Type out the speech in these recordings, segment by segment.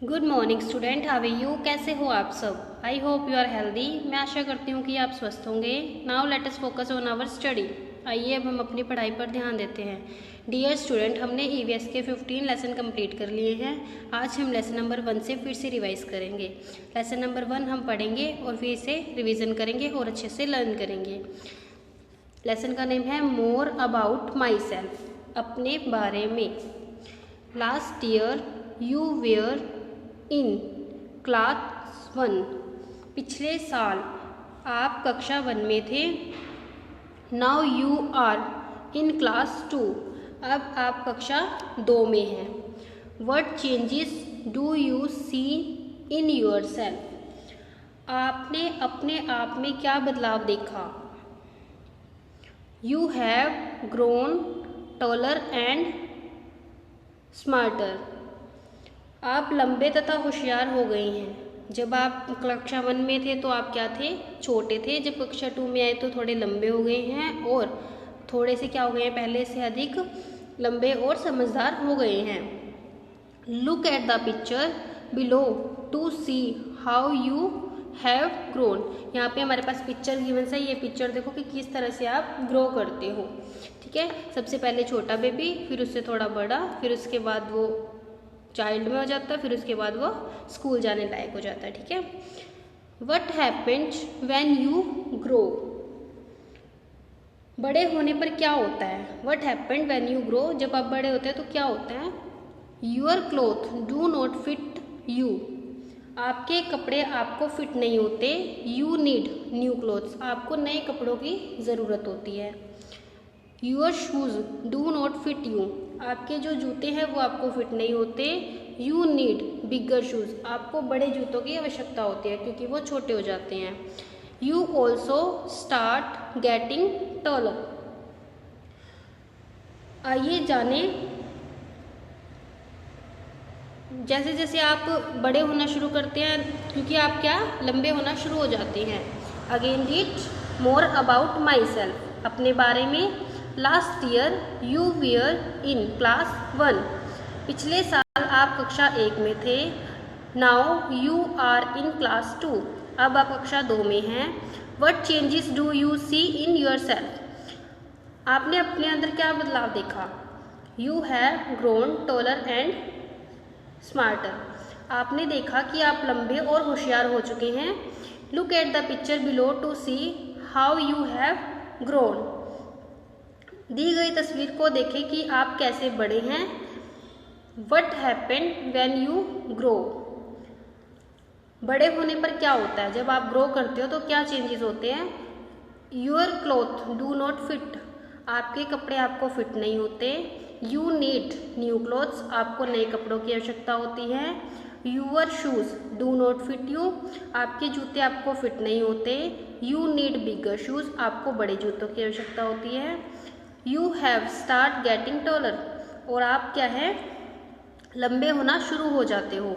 Good morning student, how are you? कैसे हो आप सब? I hope you are healthy. मैं आशा करती हूँ कि आप स्वस्थ होंगे। Now let us focus on our study. आइए अब हम अपनी पढ़ाई पर ध्यान देते हैं। डियर स्टूडेंट, हमने ईवीएस के 15 लेसन कंप्लीट कर लिए हैं। आज हम लेसन नंबर 1 से फिर से रिवाइज करेंगे। लेसन नंबर 1 हम पढ़ेंगे और फिर से रिविज़न करेंगे और अच्छे से लर्न करेंगे। लेसन का नेम है मोर अबाउट माई सेल्फ, अपने बारे में। Last year you were in class 1, पिछले साल आप कक्षा 1 में थे। Now you are in class 2, अब आप कक्षा 2 में हैं। What changes do you see in yourself, आपने अपने आप में क्या बदलाव देखा। You have grown taller and smarter, आप लंबे तथा होशियार हो गए हैं। जब आप कक्षा 1 में थे तो आप क्या थे? छोटे थे। जब कक्षा 2 में आए तो थोड़े लंबे हो गए हैं और थोड़े से क्या हो गए हैं? पहले से अधिक लंबे और समझदार हो गए हैं। Look at the picture below to see how you have grown, यहाँ पे हमारे पास पिक्चर गिवन है। ये पिक्चर देखो कि किस तरह से आप ग्रो करते हो। ठीक है, सबसे पहले छोटा बेबी, फिर उससे थोड़ा बड़ा, फिर उसके बाद वो चाइल्ड में हो जाता है, फिर उसके बाद वो स्कूल जाने लायक हो जाता है। ठीक है, what happens when you grow, बड़े होने पर क्या होता है। What happened when you grow, जब आप बड़े होते हैं तो क्या होता है। Your cloth do not fit you, आपके कपड़े आपको फिट नहीं होते। यू नीड न्यू क्लोथ्स, आपको नए कपड़ों की ज़रूरत होती है। Your shoes do not fit you, आपके जो जूते हैं वो आपको फिट नहीं होते। यू नीड बिगर शूज़, आपको बड़े जूतों की आवश्यकता होती है क्योंकि वो छोटे हो जाते हैं। You also start getting taller, आइए जाने, जैसे जैसे आप बड़े होना शुरू करते हैं क्योंकि आप क्या लंबे होना शुरू हो जाते हैं। Again read more about myself, अपने बारे में। Last year you were in class 1, पिछले साल आप कक्षा 1 में थे। Now you are in class 2, अब आप कक्षा 2 में हैं। What changes do you see in yourself, आपने अपने अंदर क्या बदलाव देखा। You have grown taller and smarter, आपने देखा कि आप लंबे और होशियार हो चुके हैं। Look at the picture below to see how you have grown, दी गई तस्वीर को देखें कि आप कैसे बड़े हैं। What happened when you grow, बड़े होने पर क्या होता है। जब आप ग्रो करते हो तो क्या चेंजेस होते हैं। Your cloth do not fit, आपके कपड़े आपको फिट नहीं होते। यू नीड न्यू क्लोथ्स, आपको नए कपड़ों की आवश्यकता होती है। Your shoes do not fit you, आपके जूते आपको फिट नहीं होते। यू नीड बिगर शूज़, आपको बड़े जूतों की आवश्यकता होती है। You have start getting taller, और आप क्या है लंबे होना शुरू हो जाते हो।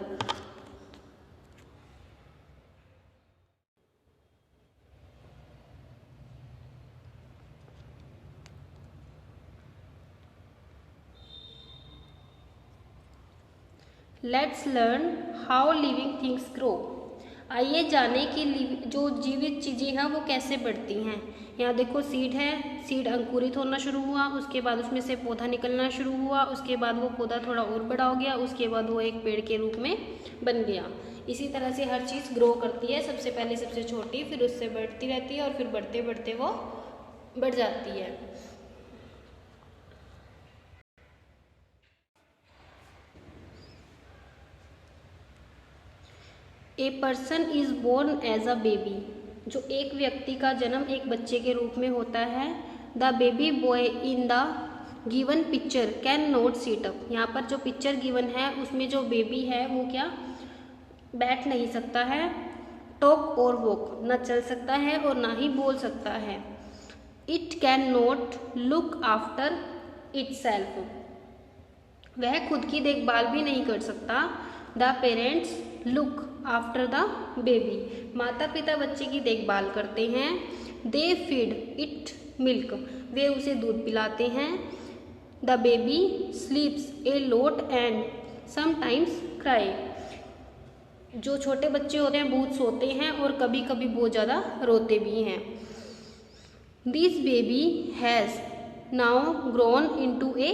Let's learn how living things grow, आइए जाने कि जो जीवित चीज़ें हैं वो कैसे बढ़ती हैं। यहाँ देखो सीड है, सीड अंकुरित होना शुरू हुआ, उसके बाद उसमें से पौधा निकलना शुरू हुआ, उसके बाद वो पौधा थोड़ा और बड़ा हो गया, उसके बाद वो एक पेड़ के रूप में बन गया। इसी तरह से हर चीज़ ग्रो करती है, सबसे पहले सबसे छोटी, फिर उससे बढ़ती रहती है और फिर बढ़ते बढ़ते वो बढ़ जाती है। A person is born as a baby, जो एक व्यक्ति का जन्म एक बच्चे के रूप में होता है। The baby boy in the given picture can not seat up, यहाँ पर जो पिक्चर गिवन है उसमें जो बेबी है वो क्या बैठ नहीं सकता है। टॉक और वॉक, न चल सकता है और ना ही बोल सकता है। It can not look after it self, वह खुद की देखभाल भी नहीं कर सकता। The parents look after the baby, माता पिता बच्चे की देखभाल करते हैं। दे फीड इट मिल्क, वे उसे दूध पिलाते हैं। The baby sleeps a lot and sometimes cry, जो छोटे बच्चे होते हैं बहुत सोते हैं और कभी कभी बहुत ज़्यादा रोते भी हैं। This baby has now grown into a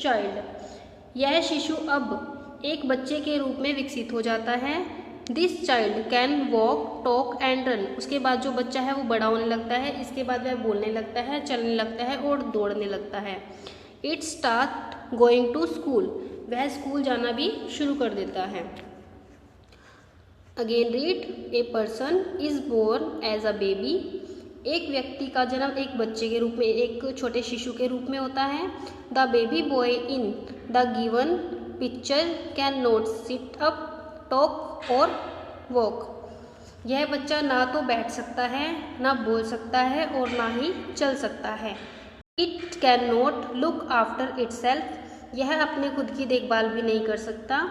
child. यह शिशु अब एक बच्चे के रूप में विकसित हो जाता है। This child can walk talk and run. उसके बाद जो बच्चा है वो बड़ा होने लगता है, इसके बाद वह बोलने लगता है, चलने लगता है और दौड़ने लगता है। It start going to school. वह स्कूल जाना भी शुरू कर देता है। Again read, a person is born as a baby. एक व्यक्ति का जन्म एक बच्चे के रूप में, एक छोटे शिशु के रूप में होता है। The baby boy in the given picture can not sit up, talk और वॉक। यह बच्चा ना तो बैठ सकता है, ना बोल सकता है और ना ही चल सकता है। It can not look after itself. यह अपने खुद की देखभाल भी नहीं कर सकता।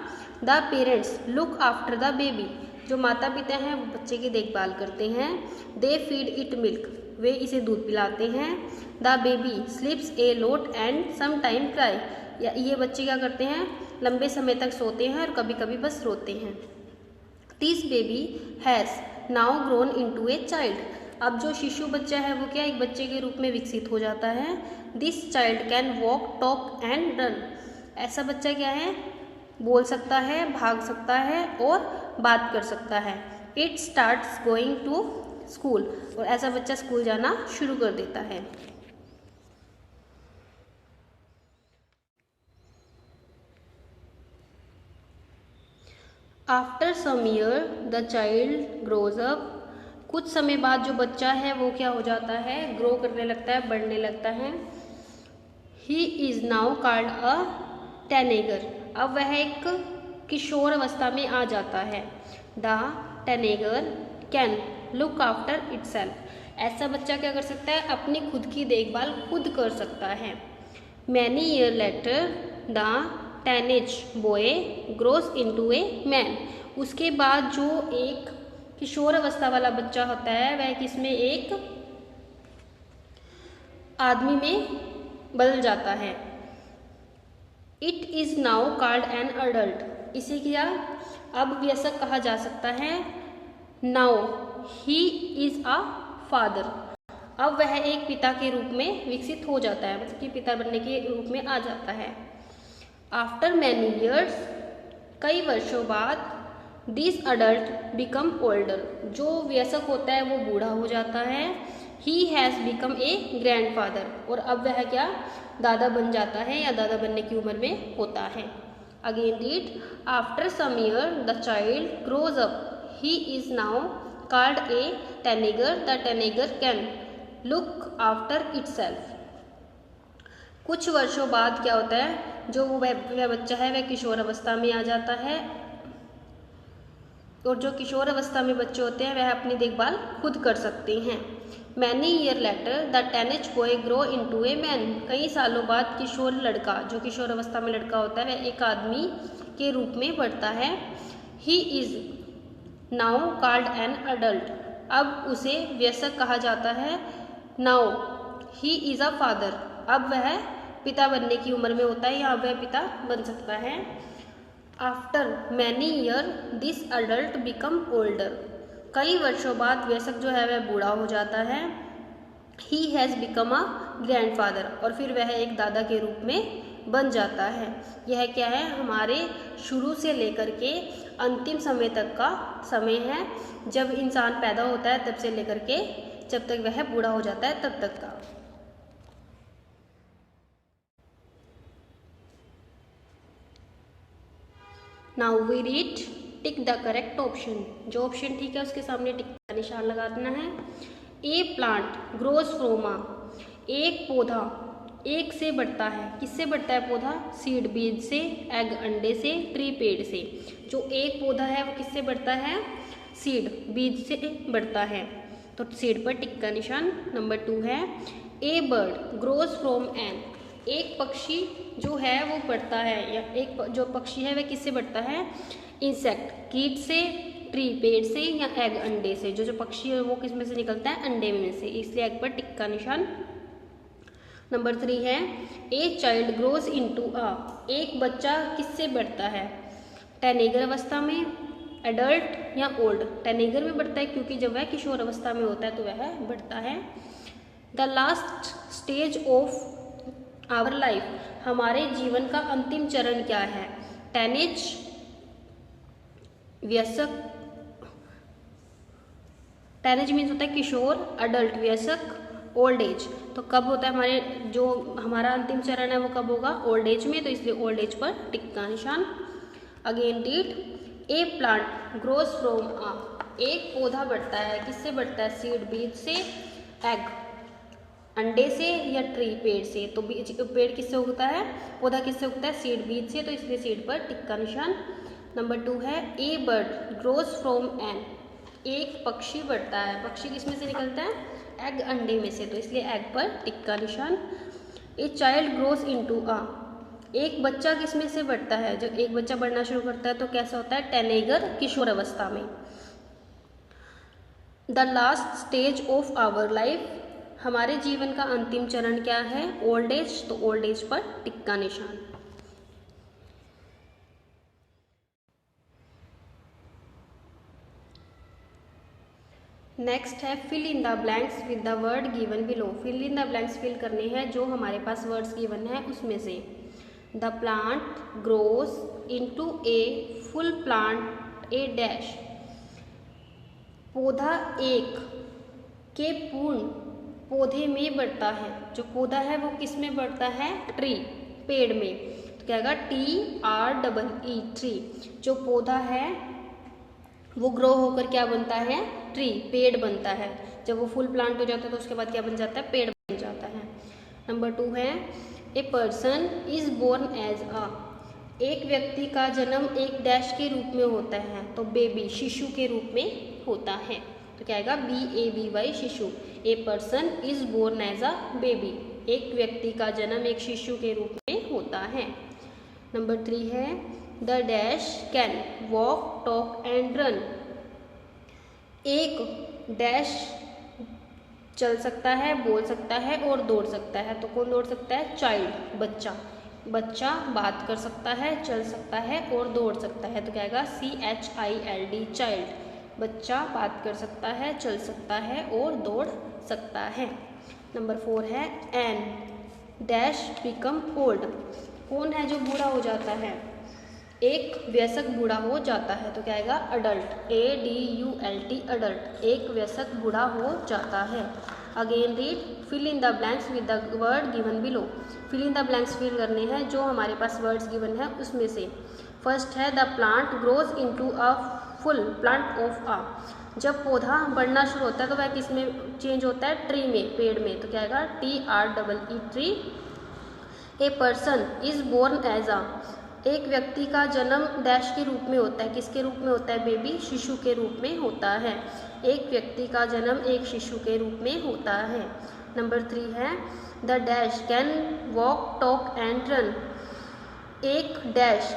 The parents look after the baby. जो माता पिता हैं वो बच्चे की देखभाल करते हैं। They feed it milk. वे इसे दूध पिलाते हैं। The baby sleeps a lot and some time cry. ये बच्चे क्या करते हैं, लंबे समय तक सोते हैं और कभी कभी बस रोते हैं। This baby has now grown into a child. अब जो शिशु बच्चा है वो क्या एक बच्चे के रूप में विकसित हो जाता है। This child can walk talk and run. ऐसा बच्चा क्या है, बोल सकता है, भाग सकता है और बात कर सकता है। It starts going to school. और ऐसा बच्चा स्कूल जाना शुरू कर देता है। After some year the child grows up. कुछ समय बाद जो बच्चा है वो क्या हो जाता है, ग्रो करने लगता है, बढ़ने लगता है। ही is now called a teenager. अब वह एक किशोर अवस्था में आ जाता है। The teenager can look after itself. ऐसा बच्चा क्या कर सकता है, अपनी खुद की देखभाल खुद कर सकता है। Many year later the teenage boy grows into a man. उसके बाद जो एक किशोर अवस्था वाला बच्चा होता है वह किसमें, एक आदमी में बदल जाता है। It is now called an adult. इसे क्या अब वयस्क कहा जा सकता है। Now he is a father. अब वह एक पिता के रूप में विकसित हो जाता है, मतलब कि पिता बनने के रूप में आ जाता है। आफ्टर मैनी ईयर्स, कई वर्षों बाद, दिस अडल्ट बिकम ओल्डर। जो वयस्क होता है वो बूढ़ा हो जाता है। He has become a grand father. और अब वह क्या दादा बन जाता है या दादा बनने की उम्र में होता है। Again read, after some year the child grows up. He is now called a teenager. The teenager can look after itself. कुछ वर्षों बाद क्या होता है, जो वह बच्चा है वह किशोर अवस्था में आ जाता है। और जो किशोर अवस्था में बच्चे होते हैं वह अपनी देखभाल खुद कर सकते हैं। Many year later the teenage boy grow into a man. कई सालों बाद किशोर लड़का, जो किशोर अवस्था में लड़का होता है वह एक आदमी के रूप में बढ़ता है। ही is now called an adult. अब उसे वयस्क कहा जाता है। Now he is a father. अब वह पिता बनने की उम्र में होता है या वह पिता बन सकता है। After many year this adult become older. कई वर्षों बाद वयस्क जो है वह बूढ़ा हो जाता है। He has become a grand father. और फिर वह एक दादा के रूप में बन जाता है। यह क्या है, हमारे शुरू से लेकर के अंतिम समय तक का समय है। जब इंसान पैदा होता है तब से लेकर के जब तक वह बूढ़ा हो जाता है तब तक का। Now we read, tick the correct option. जो ऑप्शन ठीक है उसके सामने टिक का निशान लगा देना है। ए प्लांट ग्रोज फ्रॉम अ। एक पौधा एक से बढ़ता है। किससे बढ़ता है पौधा, सीड बीज से, एग अंडे से, ट्री पेड़ से। जो एक पौधा है वो किससे बढ़ता है, सीड बीज से बढ़ता है। तो सीड पर टिक का निशान। नंबर 2 है, ए बर्ड ग्रोज फ्रॉम एन। एक पक्षी जो है वो बढ़ता है, या एक जो पक्षी है वह किससे बढ़ता है, इंसेक्ट कीट से, ट्री पेड़ से या एग अंडे से। जो पक्षी है वो किस में से निकलता है, अंडे में से, इसलिए एग पर टिक का निशान। नंबर 3 है, ए चाइल्ड ग्रोज इनटू अ। एक बच्चा किससे बढ़ता है, टीनेजर अवस्था में, एडल्ट या ओल्ड। टीनेजर में बढ़ता है क्योंकि जब वह किशोर अवस्था में होता है तो वह बढ़ता है। The last stage of our life, हमारे जीवन का अंतिम चरण क्या है? टीनेज, वयस्क, टीनेज मीन्स होता है किशोर, अडल्ट वयस्क, ओल्ड एज। तो कब होता है हमारे जो हमारा अंतिम चरण है वो कब होगा? ओल्ड एज में, तो इसलिए ओल्ड एज पर टिक का निशान। Again read, a plant grows from a, एक पौधा बढ़ता है, किससे बढ़ता है? सीड बीज से, एग अंडे से, या ट्री पेड़ से। तो पेड़ किससे उगता है? पौधा किससे उगता है? सीड बीज से, तो इसलिए सीड पर टिक का निशान। नंबर 2 है ए बर्ड ग्रोज फ्रॉम एन, एक पक्षी बढ़ता है, पक्षी किसमें से निकलता है? एग अंडे में से, तो इसलिए एग पर टिक का निशान। ए चाइल्ड ग्रोज इनटू आ, एक बच्चा किसमें से बढ़ता है? जब एक बच्चा बढ़ना शुरू करता है तो कैसा होता है? टीनेजर, किशोर अवस्था में। The last stage of our life, हमारे जीवन का अंतिम चरण क्या है? ओल्ड एज, तो ओल्ड एज पर टिक का निशान। नेक्स्ट है fill in the blanks with the word given below. Fill in the blanks fill करने हैं जो हमारे पास वर्ड्स गिवन है उसमें से। The plant grows into a full plant A dash, पौधा एक के पूर्ण पौधे में बढ़ता है। जो पौधा है वो किस में बढ़ता है? ट्री, पेड़ में। तो क्या आएगा? TREE, tree. जो पौधा है वो ग्रो होकर क्या बनता है? ट्री, पेड़ बनता है। जब वो फुल प्लांट हो जाता है तो उसके बाद क्या बन जाता है? पेड़ बन जाता है। नंबर 2 है a person is born as a, एक व्यक्ति का जन्म एक डैश के रूप में होता है, तो बेबी, शिशु के रूप में होता है। तो क्या आएगा? BABY, शिशु। A person is born as a baby, एक व्यक्ति का जन्म एक शिशु के रूप में होता है। नंबर 3 है the dash can walk talk and run, एक डैश चल सकता है, बोल सकता है और दौड़ सकता है। तो कौन दौड़ सकता है? चाइल्ड, बच्चा। बच्चा बात कर सकता है, चल सकता है और दौड़ सकता है। तो क्या आएगा? CHILD, child. बच्चा बात कर सकता है, चल सकता है और दौड़ सकता है। नंबर 4 है एन डैश बिकम ओल्ड, कौन है जो बूढ़ा हो जाता है? एक वयस्क बूढ़ा हो जाता है। तो क्या आएगा? अडल्ट, ADULT, अडल्ट, एक वयस्क बूढ़ा हो जाता है। Again read, fill in the blanks with the word given below. Fill in the blanks fill करने हैं जो हमारे पास वर्ड्स गिवन है उसमें से। फर्स्ट है the plant grows into a full plant of आ, जब पौधा बढ़ना शुरू होता है तो वह किस में चेंज होता है? ट्री में, पेड़ में। तो क्या आएगा? TREE, tree. A person is born as a, एक व्यक्ति का जन्म डैश के रूप में होता है, किसके रूप में होता है? बेबी, शिशु के रूप में होता है। एक व्यक्ति का जन्म एक शिशु के रूप में होता है। नंबर 3 है the dash can walk talk and run, एक डैश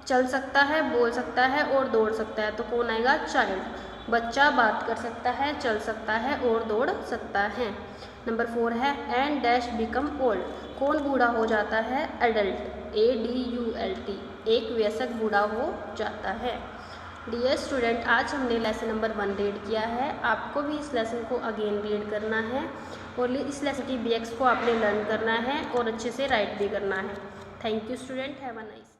चल सकता है, बोल सकता है और दौड़ सकता है। तो कौन आएगा? चाइल्ड, बच्चा बात कर सकता है, चल सकता है और दौड़ सकता है। नंबर 4 है एंड डैश बिकम ओल्ड, कौन बूढ़ा हो जाता है? एडल्ट, ADULT, एक वयस्क बूढ़ा हो जाता है। डियर स्टूडेंट, आज हमने लेसन नंबर 1 रीड किया है। आपको भी इस लेसन को अगेन रीड करना है और इस लेसन की BX को आपने लर्न करना है और अच्छे से राइट भी करना है। Thank you student, have a nice